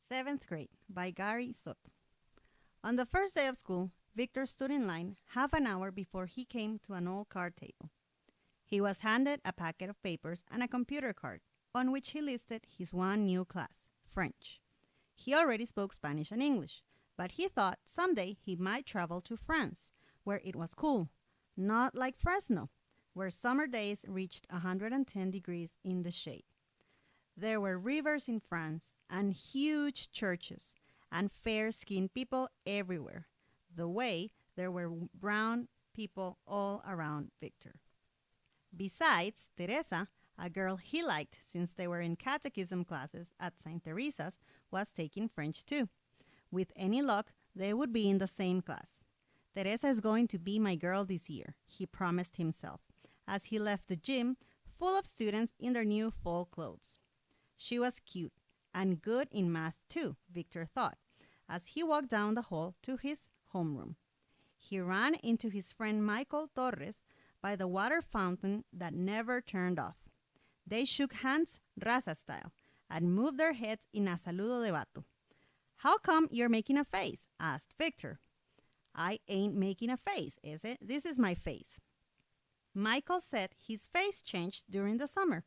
Seventh grade by Gary Soto. On the first day of school, Victor stood in line half an hour before he came to an old card table. He was handed a packet of papers and a computer card on which he listed his one new class, French. He already spoke Spanish and English, but he thought someday he might travel to France, where it was cool, not like Fresno, where summer days reached 110 degrees in the shade. There were rivers in France and huge churches and fair-skinned people everywhere, the way there were brown people all around Victor. Besides, Teresa, a girl he liked since they were in catechism classes at St. Teresa's, was taking French too. With any luck, they would be in the same class. Teresa is going to be my girl this year, he promised himself, as he left the gym full of students in their new fall clothes. She was cute and good in math too, Victor thought, as he walked down the hall to his homeroom. He ran into his friend Michael Torres by the water fountain that never turned off. They shook hands raza style and moved their heads in a saludo de vato. "How come you're making a face?" asked Victor. "I ain't making a face, is it? This is my face." Michael said his face changed during the summer.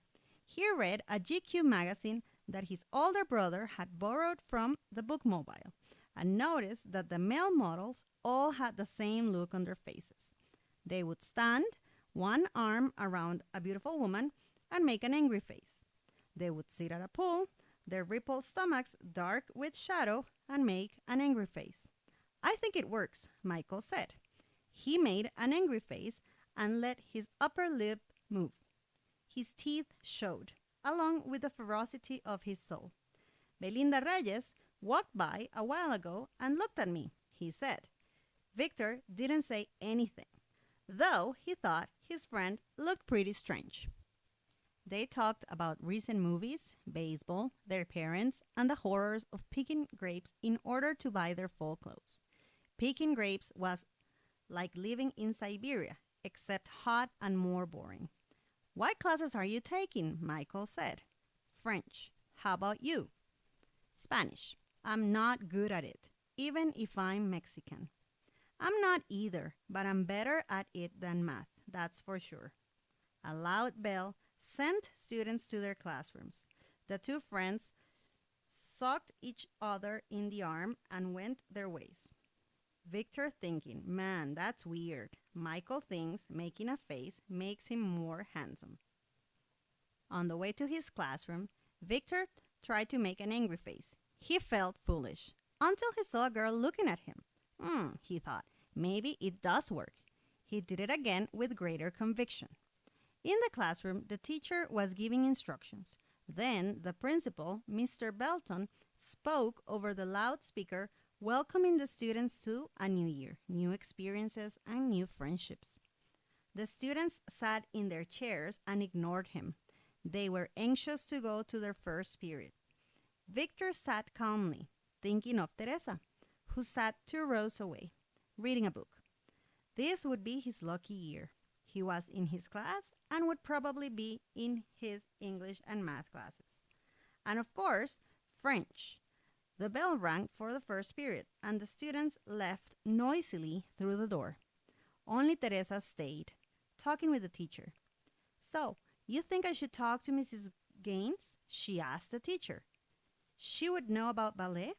He read a GQ magazine that his older brother had borrowed from the bookmobile and noticed that the male models all had the same look on their faces. They would stand, one arm around a beautiful woman, and make an angry face. They would sit at a pool, their rippled stomachs dark with shadow, and make an angry face. "I think it works," Michael said. He made an angry face and let his upper lip move. His teeth showed, along with the ferocity of his soul. "Belinda Reyes walked by a while ago and looked at me," he said. Victor didn't say anything, though he thought his friend looked pretty strange. They talked about recent movies, baseball, their parents, and the horrors of picking grapes in order to buy their fall clothes. Picking grapes was like living in Siberia, except hot and more boring. "What classes are you taking?" Michael said. "French. How about you?" "Spanish. I'm not good at it, even if I'm Mexican." "I'm not either, but I'm better at it than math, that's for sure." A loud bell sent students to their classrooms. The two friends socked each other in the arm and went their ways. Victor thinking, "Man, that's weird." Michael thinks making a face makes him more handsome. On the way to his classroom, Victor tried to make an angry face. He felt foolish until he saw a girl looking at him. He thought, maybe it does work. He did it again with greater conviction. In the classroom, the teacher was giving instructions. Then the principal, Mr. Belton, spoke over the loudspeaker, welcoming the students to a new year, new experiences, and new friendships. The students sat in their chairs and ignored him. They were anxious to go to their first period. Victor sat calmly, thinking of Teresa, who sat 2 rows away, reading a book. This would be his lucky year. He was in his class and would probably be in his English and math classes. And of course, French. The bell rang for the first period, and the students left noisily through the door. Only Teresa stayed, talking with the teacher. "So, you think I should talk to Mrs. Gaines?" she asked the teacher. "She would know about ballet?"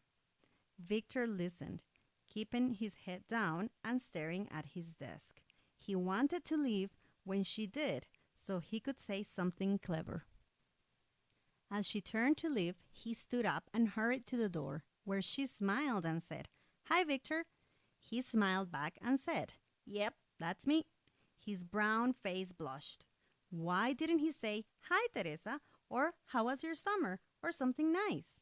Victor listened, keeping his head down and staring at his desk. He wanted to leave when she did, so he could say something clever. As she turned to leave, he stood up and hurried to the door, where she smiled and said, "Hi, Victor." He smiled back and said, "Yep, that's me." His brown face blushed. Why didn't he say, "Hi, Teresa," or "How was your summer?" or something nice?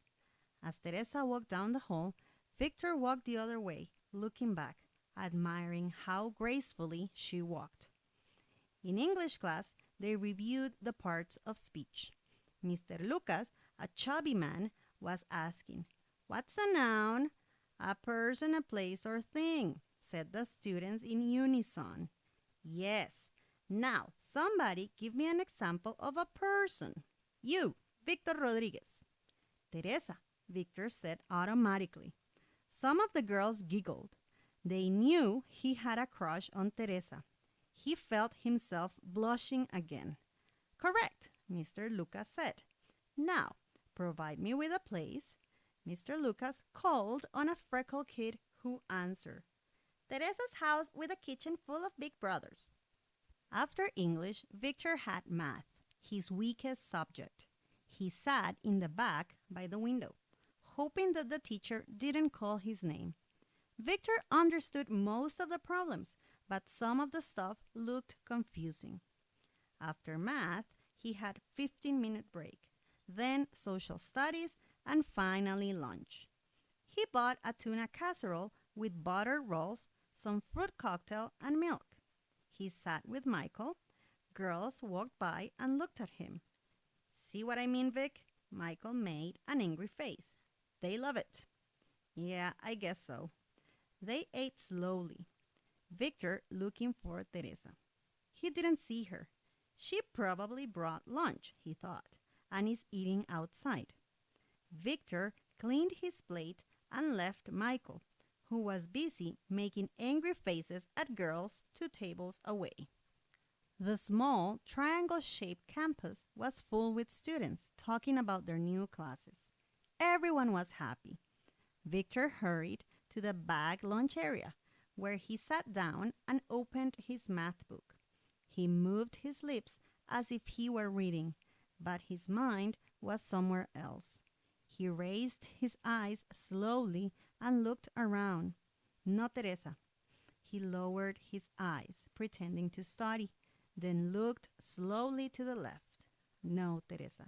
As Teresa walked down the hall, Victor walked the other way, looking back, admiring how gracefully she walked. In English class, they reviewed the parts of speech. Mr. Lucas, a chubby man, was asking, "What's a noun?" "A person, a place, or thing," said the students in unison. "Yes. Now, somebody give me an example of a person." "You, Victor Rodriguez." "Teresa, Victor said automatically. Some of the girls giggled. They knew he had a crush on Teresa. He felt himself blushing again. Correct, Mr. Lucas said. Now, provide me with a place. Mr. Lucas called on a freckled kid who answered. Teresa's house with a kitchen full of big brothers. After English, Victor had math, his weakest subject. He sat in the back by the window, hoping that the teacher didn't call his name. Victor understood most of the problems, but some of the stuff looked confusing. After math, he had a 15-minute break, then social studies, and finally lunch. He bought a tuna casserole with buttered rolls, some fruit cocktail, and milk. He sat with Michael. Girls walked by and looked at him. See what I mean, Vic? Michael made an angry face. They love it. Yeah, I guess so. They ate slowly. Victor looking for Teresa. He didn't see her. She probably brought lunch, he thought, and is eating outside. Victor cleaned his plate and left Michael, who was busy making angry faces at girls 2 tables away. The small, triangle-shaped campus was full with students talking about their new classes. Everyone was happy. Victor hurried to the bag lunch area, where he sat down and opened his math book. He moved his lips as if he were reading, but his mind was somewhere else. He raised his eyes slowly and looked around. No Teresa. He lowered his eyes, pretending to study, then looked slowly to the left. No Teresa.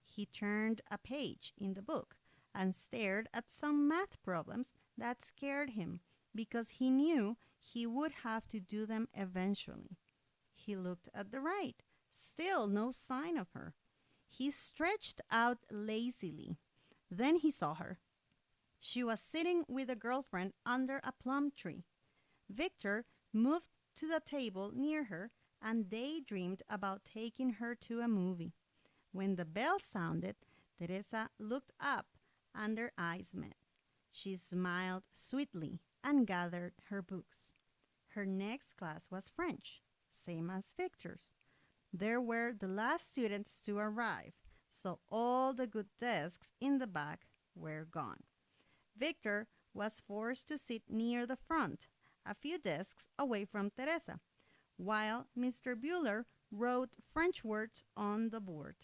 He turned a page in the book and stared at some math problems that scared him because he knew he would have to do them eventually. He looked at the right. Still no sign of her. He stretched out lazily. Then he saw her. She was sitting with a girlfriend under a plum tree. Victor moved to the table near her and daydreamed about taking her to a movie. When the bell sounded, Teresa looked up and their eyes met. She smiled sweetly and gathered her books. Her next class was French, same as Victor's. There were the last students to arrive, so all the good desks in the back were gone. Victor was forced to sit near the front, a few desks away from Teresa, while Mr. Bueller wrote French words on the board.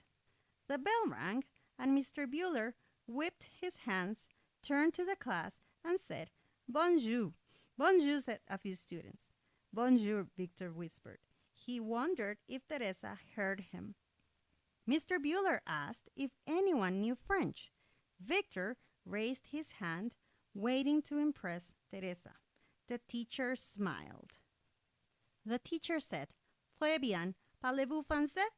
The bell rang, and Mr. Bueller whipped his hands, turned to the class, and said, "Bonjour." "Bonjour," said a few students. "Bonjour," Victor whispered. He wondered if Teresa heard him. Mr. Bueller asked if anyone knew French. Victor raised his hand, waiting to impress Teresa. The teacher smiled. The teacher said, "Très bien. Parlez-vous français?"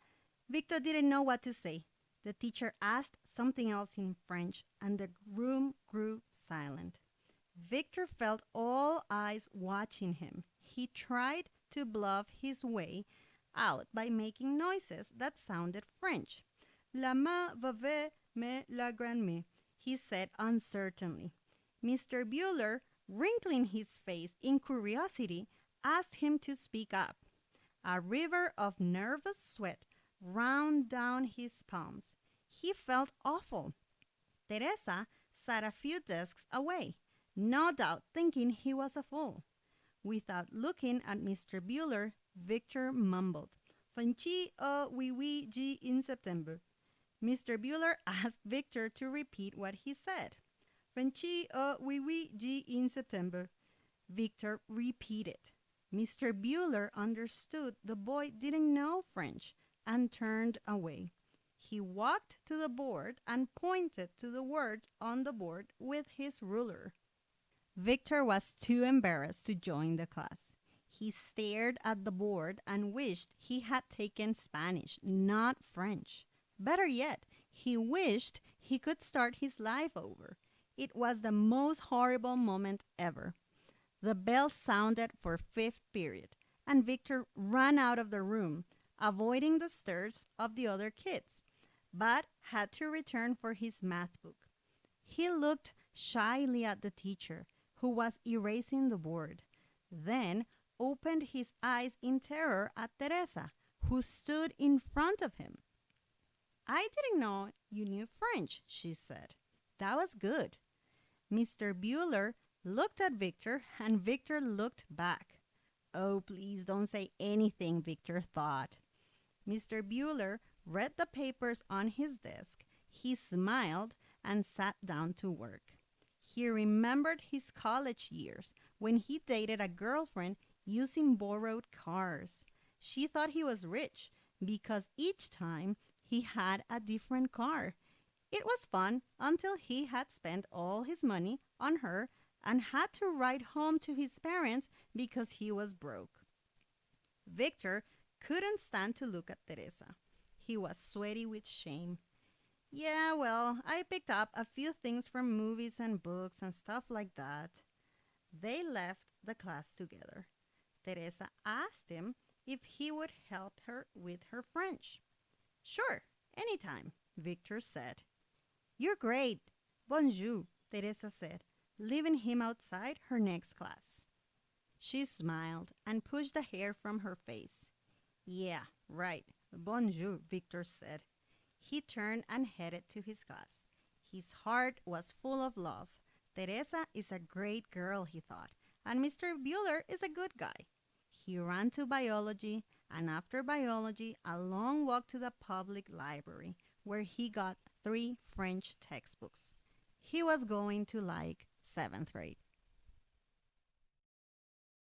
Victor didn't know what to say. The teacher asked something else in French, and the room grew silent. Victor felt all eyes watching him. He tried to bluff his way out by making noises that sounded French. "La main va mais la grand-mère," he said uncertainly. Mr. Bueller, wrinkling his face in curiosity, asked him to speak up. A river of nervous sweat ran down his palms. He felt awful. Teresa sat a few desks away, no doubt thinking he was a fool. Without looking at Mr. Bueller, Victor mumbled, "Fanchi oui oui G in September." Mr. Bueller asked Victor to repeat what he said. "Fanchi oui oui G in September." Victor repeated. Mr. Bueller understood the boy didn't know French and turned away. He walked to the board and pointed to the words on the board with his ruler. Victor was too embarrassed to join the class. He stared at the board and wished he had taken Spanish, not French. Better yet, he wished he could start his life over. It was the most horrible moment ever. The bell sounded for fifth period, and Victor ran out of the room, avoiding the stares of the other kids, but had to return for his math book. He looked shyly at the teacher, who was erasing the board, then opened his eyes in terror at Teresa, who stood in front of him. I didn't know you knew French, she said. That was good. Mr. Bueller looked at Victor, and Victor looked back. Oh, please don't say anything, Victor thought. Mr. Bueller read the papers on his desk. He smiled and sat down to work. He remembered his college years when he dated a girlfriend using borrowed cars. She thought he was rich because each time he had a different car. It was fun until he had spent all his money on her and had to ride home to his parents because he was broke. Victor couldn't stand to look at Teresa. He was sweaty with shame. Yeah, well, I picked up a few things from movies and books and stuff like that. They left the class together. Teresa asked him if he would help her with her French. Sure, anytime, Victor said. You're great. Bonjour, Teresa said, leaving him outside her next class. She smiled and pushed the hair from her face. Yeah, right. Bonjour, Victor said. He turned and headed to his class. His heart was full of love. Teresa is a great girl, he thought, and Mr. Bueller is a good guy. He ran to biology, and after biology, a long walk to the public library, where he got 3 French textbooks. He was going to like 7th grade.